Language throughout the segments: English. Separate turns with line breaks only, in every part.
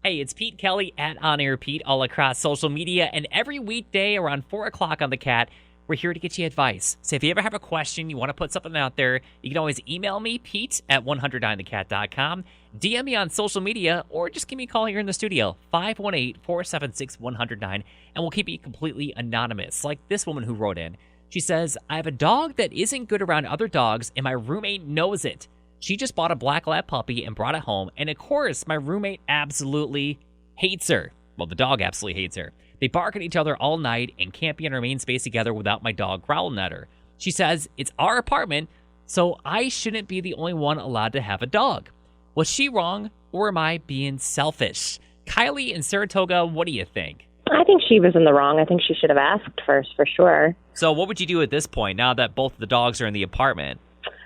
Hey, it's Pete Kelly at On Air Pete all across social media, and every weekday around 4 o'clock on The Cat, we're here to get you advice. So if you ever have a question, you want to put something out there, you can always email me, Pete, at 109thecat.com, DM me on social media, or just give me a call here in the studio, 518-476-109, and we'll keep you completely anonymous, like this woman who wrote in. She says, I have a dog that isn't good around other dogs, and my roommate knows it. She just bought a black lab puppy and brought it home, and of course, my roommate absolutely hates her. Well, the dog absolutely hates her. They bark at each other all night and can't be in our main space together without my dog growling at her. She says, it's our apartment, so I shouldn't be the only one allowed to have a dog. Was she wrong, or am I being selfish? Kylie in Saratoga, what do you think?
I think she was in the wrong. I think she should have asked first, for sure.
So what would you do at this point, now that both of the dogs are in the apartment?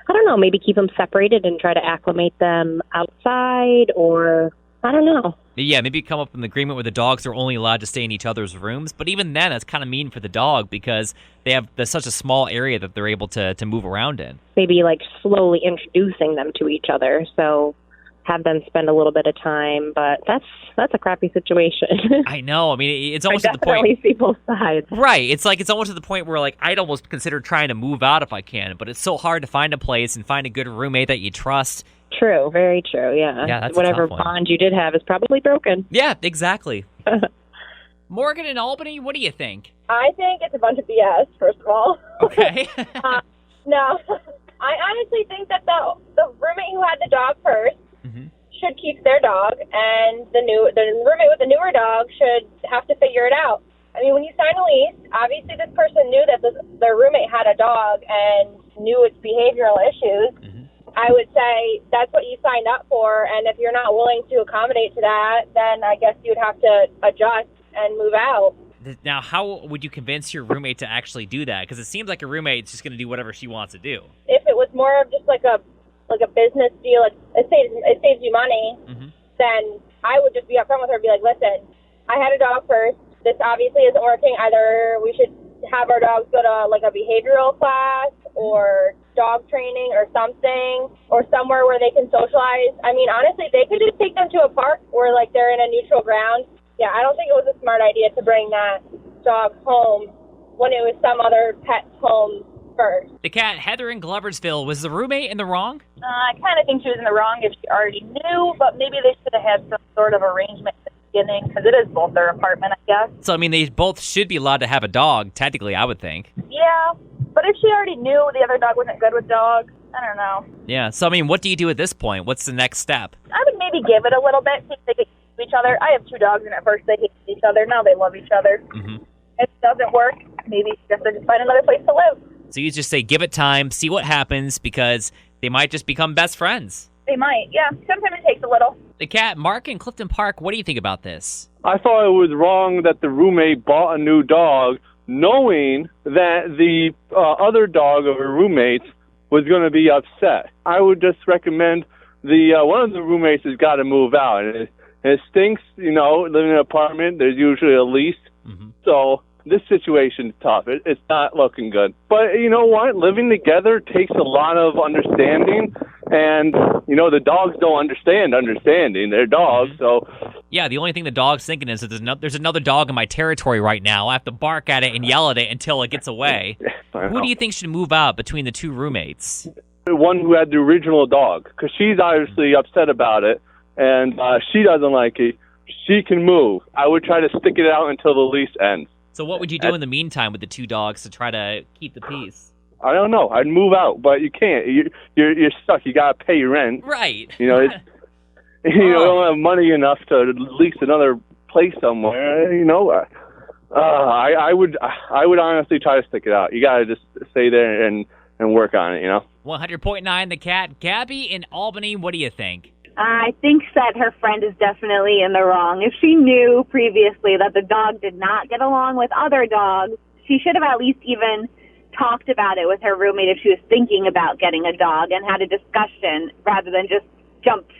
I don't know, maybe keep them separated and try to acclimate them outside, or I don't know.
Yeah, maybe come up with an agreement where the dogs are only allowed to stay in each other's rooms. But even then, that's kind of mean for the dog because they have such a small area that they're able to move around in.
Maybe like slowly introducing them to each other, so have them spend a little bit of time. But that's a crappy situation.
I know. I mean, it's almost
I
to the point.
definitely see both sides.
Right. It's almost to the point where like I'd almost consider trying to move out if I can, but it's so hard to find a place and find a good roommate that you trust.
True, very true, yeah.
Yeah, that's
whatever
a tough one.
bond you did have is probably broken.
Yeah, exactly. Morgan in Albany, what do you think?
I think it's a bunch of BS, first of all.
Okay.
No, I honestly think that the roommate who had the dog first should keep their dog, and the roommate with the newer dog should have to figure it out. I mean, when you sign a lease, obviously this person knew that their roommate had a dog and knew its behavioral issues. I would say that's what you signed up for, and if you're not willing to accommodate to that, then I guess you'd have to adjust and move out.
Now, how would you convince your roommate to actually do that? Because it seems like a roommate's just going to do whatever she wants to do.
If it was more of just like a business deal, like it saves you money, then I would just be upfront with her and be like, listen, I had a dog first. This obviously isn't working. Either we should have our dogs go to like a behavioral class or dog training or something, or somewhere where they can socialize. I mean, honestly, they could just take them to a park where like they're in a neutral ground. Yeah, I don't think it was a smart idea to bring that dog home when it was some other pet's home first.
The Cat, Heather in Gloversville, was the roommate in the wrong?
I kind of think she was in the wrong if she already knew, but maybe they should have had some sort of arrangement at the beginning, because it is both their apartment, I guess.
So, I mean, they both should be allowed to have a dog, technically, I would think.
Yeah, but if she already knew the other dog wasn't good with dogs, I don't know.
Yeah, so, I mean, what do you do at this point? What's the next step?
I would maybe give it a little bit, see if they get used to each other. I have two dogs, and at first they hated each other. Now they love each other. If it doesn't work, maybe just find another place to live.
So you just say, give it time, see what happens, because they might just become best friends.
They might, yeah. Sometimes it takes a little.
The Cat, Mark in Clifton Park, what do you think about this?
I thought it was wrong that the roommate bought a new dog knowing that the other dog of her roommates was going to be upset. I would just recommend one of the roommates has got to move out. And it stinks, living in an apartment. There's usually a lease. So this situation's tough. It's not looking good. But you know what? Living together takes a lot of understanding. And, the dogs don't understand understanding. They're dogs, so...
Yeah, the only thing the dog's thinking is that there's another dog in my territory right now. I have to bark at it and yell at it until it gets away. Who do you think should move out between the two roommates?
The one who had the original dog, because she's obviously upset about it, and she doesn't like it. She can move. I would try to stick it out until the lease ends.
So what would you do in the meantime with the two dogs to try to keep the peace?
I don't know. I'd move out, but you can't. You're stuck. You gotta pay your rent.
Right.
You don't have money enough to lease another place somewhere. I would honestly try to stick it out. You gotta just stay there and work on it.
100.9 The Cat, Gabby in Albany. What do you think?
I think that her friend is definitely in the wrong. If she knew previously that the dog did not get along with other dogs, she should have at least even talked about it with her roommate if she was thinking about getting a dog and had a discussion rather than just jumped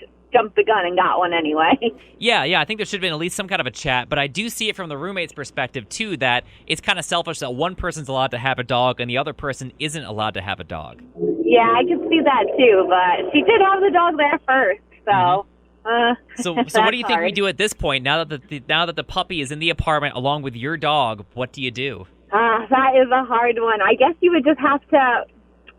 the gun and got one anyway.
Yeah, I think there should have been at least some kind of a chat, but I do see it from the roommate's perspective, too, that it's kind of selfish that one person's allowed to have a dog and the other person isn't allowed to have a dog.
Yeah, I can see that, too, but she did have the dog there first, so
So what do you think we do at this point? Now that the puppy is in the apartment along with your dog, what do you do?
That is a hard one. I guess you would just have to,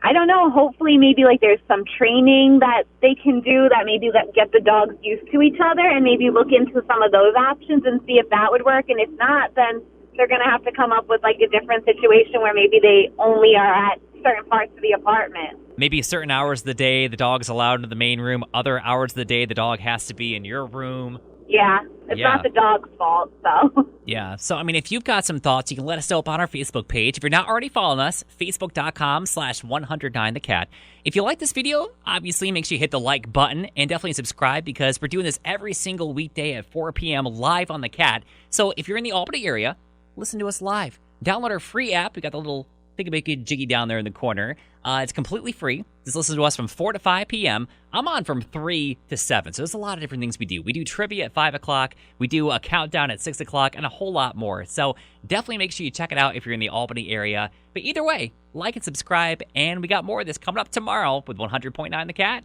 I don't know, hopefully maybe like there's some training that they can do that maybe get the dogs used to each other, and maybe look into some of those options and see if that would work. And if not, then they're going to have to come up with like a different situation where maybe they only are at certain parts of the apartment.
Maybe certain hours of the day the dog's allowed into the main room, other hours of the day the dog has to be in your room.
Yeah, it's not the dog's fault, so.
Yeah, so I mean, if you've got some thoughts, you can let us know up on our Facebook page. If you're not already following us, facebook.com/109thecat. If you like this video, obviously make sure you hit the like button and definitely subscribe, because we're doing this every single weekday at 4 p.m. live on The Cat. So if you're in the Albany area, listen to us live. Download our free app. We got the little Think-a-Bacon Jiggy down there in the corner. It's completely free. Just listen to us from 4 to 5 p.m. I'm on from 3 to 7, so there's a lot of different things we do. We do trivia at 5 o'clock. We do a countdown at 6 o'clock, and a whole lot more. So definitely make sure you check it out if you're in the Albany area. But either way, like and subscribe, and we got more of this coming up tomorrow with 100.9 The Cat.